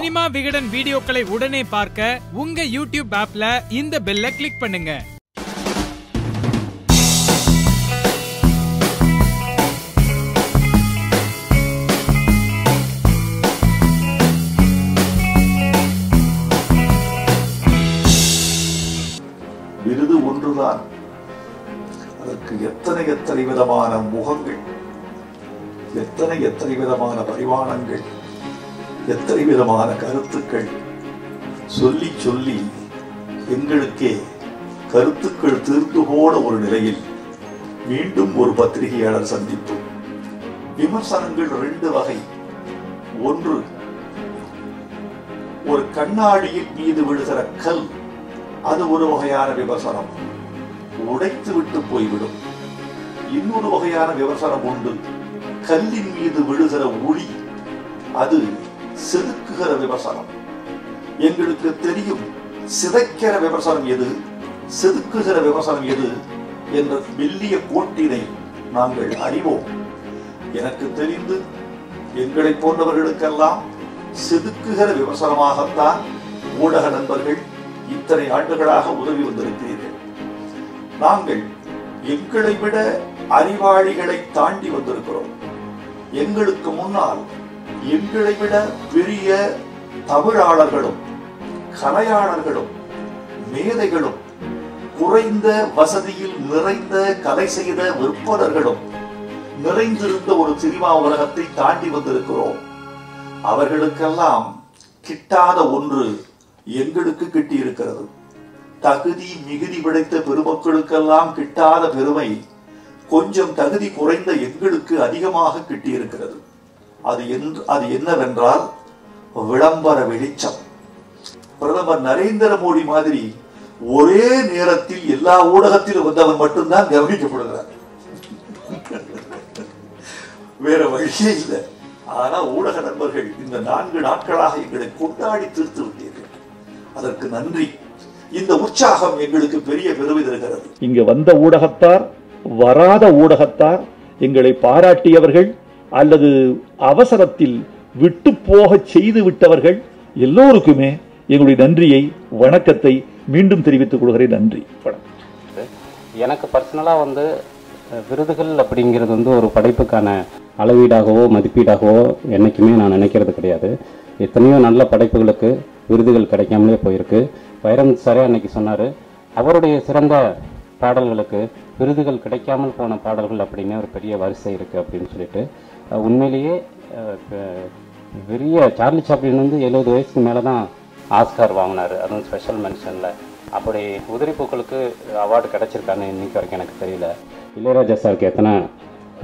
Cinema Vikatan வீடியோக்களை உடனே பார்க்க உங்க யூடியூப் ஆப்ல இந்த பெல்லை கிளிக் பண்ணுங்க. விருது ஒன்றுதான், அதற்கு எத்தனை விதமான முகங்கள், எத்தனை விதமான பரிமாணங்கள், எத்தனை விதமான கருத்துக்கள் சொல்லி சொல்லி எங்களுக்கே கருத்துக்கள் தீர்ந்து போன ஒரு நிலையில் மீண்டும் ஒரு பத்திரிகையாளர் சந்திப்பு. விமர்சனங்கள் 2 வகை. ஒன்று, ஒரு கண்ணாடியின் மீது விழுகிற கல், அது ஒரு வகையான விமர்சனம், உடைத்து விட்டு போய்விடும். இன்னொரு வகையான விமர்சனம் உண்டு, கல்லின் மீது விழுகிற ஒளி, அது செதுக்குகிற விமர்சனம். எங்களுக்கு தெரியும் சிதைக்கிற விமர்சனம் எது, செதுக்குகிற விமர்சனம் எது என்ற மெல்லிய கோட்டினை நாங்கள் அறிவோம். எனக்கு தெரிந்து எங்களை போன்றவர்களுக்கெல்லாம் செதுக்குகிற விமர்சனமாகத்தான் ஊடக நண்பர்கள் இத்தனை ஆண்டுகளாக உதவி வந்திருக்கிறீர்கள். நாங்கள் எங்களை விட அறிவாளிகளை தாண்டி வந்திருக்கிறோம். எங்களுக்கு முன்னால் எங்களை விட பெரிய தமிழாளர்களும் கலையாளர்களும் மேதைகளும் குறைந்த வசதியில் நிறைந்த கலை செய்த விற்பனர்களும் நிறைந்திருந்த ஒரு சினிமா உலகத்தை தாண்டி வந்திருக்கிறோம். அவர்களுக்கெல்லாம் கிட்டாத ஒன்று எங்களுக்கு கிட்டி இருக்கிறது. தகுதி மிகுதி படைத்த பெருமக்களுக்கெல்லாம் கிட்டாத பெருமை கொஞ்சம் தகுதி குறைந்த எங்களுக்கு அதிகமாக கிட்டியிருக்கிறது. அது என்னவென்றால் விளம்பர வெளிச்சம். பிரதமர் நரேந்திர மோடி மாதிரி ஒரே நேரத்தில் எல்லா ஊடகத்திலும் வந்தவர் மட்டும்தான் கவனிக்கப்படுகிறார். வேற வழியே இல்லை. ஆனா ஊடக நண்பர்கள் இந்த 4 நாட்களாக எங்களை கொண்டாடி தீர்த்து விட்டீர்கள். அதற்கு நன்றி. இந்த உற்சாகம் எங்களுக்கு பெரிய பெருமை தருகிறது. இங்க வந்த ஊடகத்தார், வராத ஊடகத்தார், எங்களை பாராட்டியவர்கள் அல்லது அவசரத்தில் விட்டு போக செய்து விட்டவர்கள் எல்லோருக்குமே எங்களுடைய நன்றியை, வணக்கத்தை மீண்டும் தெரிவித்துக் கொள்கிறேன். நன்றி, வணக்கம். எனக்கு பர்சனலாக விருதுகள் அப்படிங்கிறது ஒரு படைப்புக்கான அளவீடாகவோ மதிப்பீடாகவோ என்றைக்குமே நான் நினைக்கிறது கிடையாது. எத்தனையோ நல்ல படைப்புகளுக்கு விருதுகள் கிடைக்காமலே போயிருக்கு. வைரமுத்து சாரே அன்னைக்கு சொன்னார், அவருடைய சிறந்த பாடல்களுக்கு விருதுகள் கிடைக்காமல் போன பாடல்கள் அப்படின்னு ஒரு பெரிய வரிசை இருக்குது அப்படின்னு சொல்லிட்டு. உண்மையிலேயே பெரிய சார்லி சாப்ளின் 70 வயசுக்கு மேலே தான் ஆஸ்கார் வாங்கினார், அதுவும் ஸ்பெஷல் மென்ஷனில். அப்படி உதிரிப்பூக்களுக்கு அவார்டு கிடச்சிருக்கான்னு இன்னைக்கு வரைக்கும் எனக்கு தெரியல. இளையராஜா சாருக்கு எத்தனை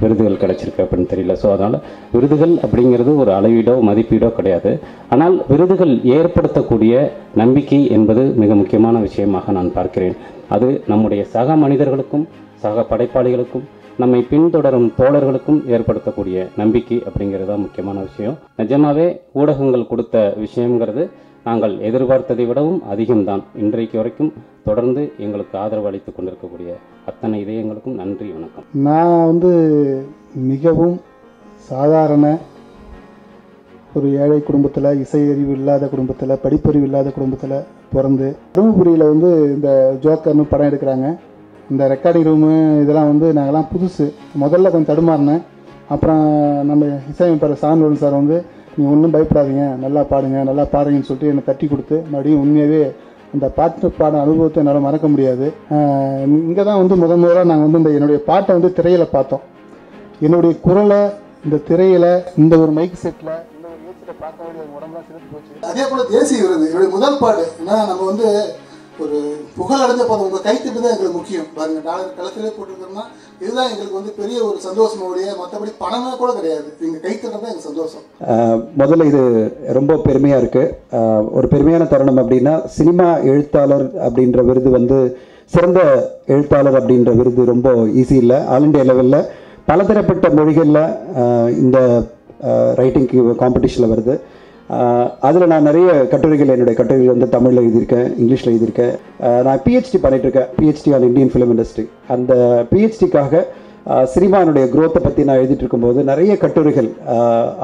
விருதுகள் கிடைச்சிருக்கு அப்படின்னு தெரியல. ஸோ அதனால் விருதுகள் அப்படிங்கிறது ஒரு அளவீடோ மதிப்பீடோ கிடையாது. ஆனால் விருதுகள் ஏற்படுத்தக்கூடிய நம்பிக்கை என்பது மிக முக்கியமான விஷயமாக நான் பார்க்கிறேன். அது நம்முடைய சக மனிதர்களுக்கும் சக படைப்பாளிகளுக்கும் நம்மை பின்தொடரும் தோழர்களுக்கும் ஏற்படுத்தக்கூடிய நம்பிக்கை அப்படிங்கிறது தான் முக்கியமான விஷயம். நிஜமாவே ஊடகங்கள் கொடுத்த விஷயங்கிறது நாங்கள் எதிர்பார்த்ததை விடவும் அதிகம்தான். இன்றைக்கு வரைக்கும் தொடர்ந்து எங்களுக்கு ஆதரவு அளித்து கொண்டிருக்கக்கூடிய அத்தனை இதயங்களுக்கும் நன்றி, வணக்கம். நான் மிகவும் சாதாரண ஒரு ஏழை குடும்பத்தில், இசையறிவு இல்லாத குடும்பத்தில், படிப்பறிவு இல்லாத குடும்பத்தில் பிறந்து தருமபுரியில் இந்த ஜோக்கர்னு படம் எடுக்கிறாங்க. இந்த ரெக்கார்டிங் ரூமு இதெல்லாம் நாங்கள்லாம் புதுசு. முதல்ல கொஞ்சம் தடுமாறினேன். அப்புறம் நம்ம இசையமைப்பாளர் சான்வரன் சார் நீ ஒன்றும் பயப்படாதீங்க, நல்லா பாடுங்க, நல்லா பாடுங்கன்னு சொல்லிட்டு என்னை தட்டி கொடுத்து மறுபடியும் உண்மையாகவே அந்த பாட்டு பாட அனுபவத்தை என்னால் மறக்க முடியாது. இங்கே தான் முதலாக நாங்கள் இந்த என்னுடைய பாட்டை திரையில் பார்த்தோம். என்னுடைய குரலை இந்த திரையில் இந்த ஒரு மைக் செட்டில் இந்த ஒரு ஏசியில் பார்க்க வேண்டிய உடம்புலாம் சிறப்பு போச்சு. அதே போல் தேசிய விருது என்னுடைய முதல் பாடு. ஏன்னா நம்ம ஒரு புகழ் அடைஞ்ச போதும் உங்கள் கைத்தட்டு தான் எங்களுக்கு முக்கியம். பாருங்கள், டாலர் களத்திலே போட்டுருக்கோம்னா இதுதான் எங்களுக்கு பெரிய ஒரு சந்தோஷமுடைய, மற்றபடி பணமே கூட கிடையாது. எங்கள் கைத்தட்டு தான் எங்களுக்கு சந்தோஷம். முதல்ல இது ரொம்ப பெருமையாக இருக்குது. ஒரு பெருமையான தருணம் அப்படின்னா, சினிமா எழுத்தாளர் அப்படின்ற விருது சிறந்த எழுத்தாளர் அப்படின்ற விருது ரொம்ப ஈஸி இல்லை. ஆல் இண்டியா லெவலில் பலதரப்பட்ட மொழிகளில் இந்த ரைட்டிங் காம்படிஷனில் வருது. அதில் நான் நிறைய கட்டுரைகள், என்னுடைய கட்டுரைகள் தமிழில் எழுதியிருக்கேன், இங்கிலீஷில் எழுதியிருக்கேன். நான் பிஹெச்டி பண்ணிகிட்ருக்கேன், PhD on Indian film industry. அந்த பிஹெச்டிக்காக சினிமானுடைய growth பற்றி நான் எழுதிட்டு இருக்கும்போது நிறைய கட்டுரைகள்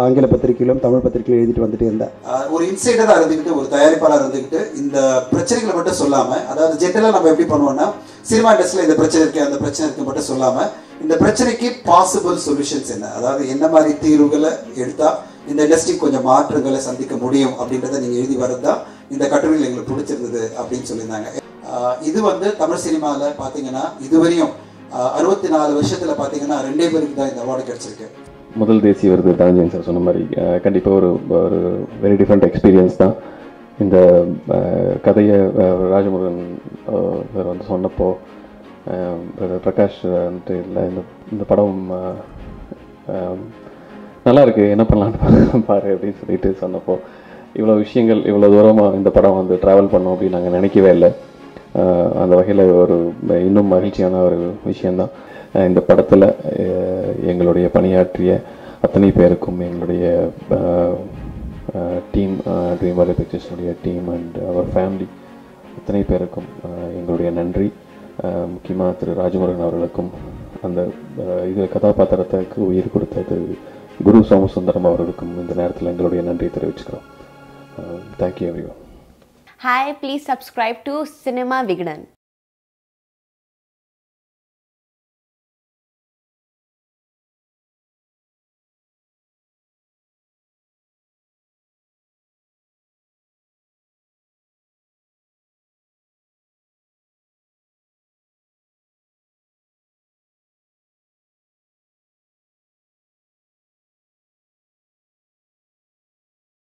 ஆங்கில பத்திரிகையிலும் தமிழ் பத்திரிகையிலும் எழுதிட்டு வந்துட்டே இருந்தேன். ஒரு இன்சைடராக இருந்துக்கிட்டு ஒரு தயாரிப்பாளர் இருந்துக்கிட்டு இந்த பிரச்சனைகளை மட்டும் சொல்லாமல், அதாவது ஜென்ரலாக நம்ம எப்படி பண்ணுவோம்னா சினிமா இண்டஸ்ட்ரியில் இந்த பிரச்சனை இருக்குது அந்த பிரச்சனை இருக்குது மட்டும் சொல்லாமல் இந்த பிரச்சனைக்கு பாசிபிள் சொல்யூஷன்ஸ் என்ன, அதாவது என்ன மாதிரி தீர்வுகளை எடுத்தால் இந்த இண்டஸ்ட்ரி கொஞ்சம் மாற்றங்களை சந்திக்க முடியும் அப்படின்றத நீங்கள் எழுதி வரதா இந்த கட்டுரைகள் எங்களுக்கு பிடிச்சிருந்தது அப்படின்னு சொல்லியிருந்தாங்க. இது வந்து தமிழ் சினிமாவில் பார்த்தீங்கன்னா இதுவரையும் 64 வருஷத்தில் பார்த்தீங்கன்னா 2 பேருக்கு தான் இந்த அவார்டு கிடைச்சிருக்கு. முதல் தேசிய விருது தனஞ்சயன் சார் சொன்ன மாதிரி கண்டிப்பாக ஒரு வெரி டிஃப்ரெண்ட் எக்ஸ்பீரியன்ஸ் தான். இந்த கதையை ராஜமுருகன் சார் வந்து சொன்னப்போ பிரகாஷ் வந்துட்டு இல்லை இந்த படம் நல்லா இருக்குது என்ன பண்ணலான்னு பாரு அப்படின்னு சொல்லிட்டு சொன்னப்போ இவ்வளோ விஷயங்கள் இவ்வளோ தூரமாக இந்த படம் வந்து ட்ராவல் பண்ணோம் அப்படின்னு நாங்கள் நினைக்கவே இல்லை. அந்த வகையில் ஒரு இன்னும் மகிழ்ச்சியான ஒரு விஷயந்தான். இந்த படத்தில் எங்களுடைய பணியாற்றிய அத்தனை பேருக்கும் எங்களுடைய டீம் ட்ரீம் வேர்ல்ட் பிக்சர்ஸுடைய டீம் அண்ட் அவர் ஃபேமிலி அத்தனை பேருக்கும் எங்களுடைய நன்றி. முக்கியமாக திரு ராஜமுருகன் அவர்களுக்கும் அந்த இது கதாபாத்திரத்துக்கு உயிர் கொடுத்த திரு குரு சோமசுந்தரம் அவர்களுக்கும் இந்த நேரத்தில் எங்களுடைய நன்றி தெரிவிச்சுக்கிறோம். Thank you everyone. Hi, please subscribe to Cinema Vignan.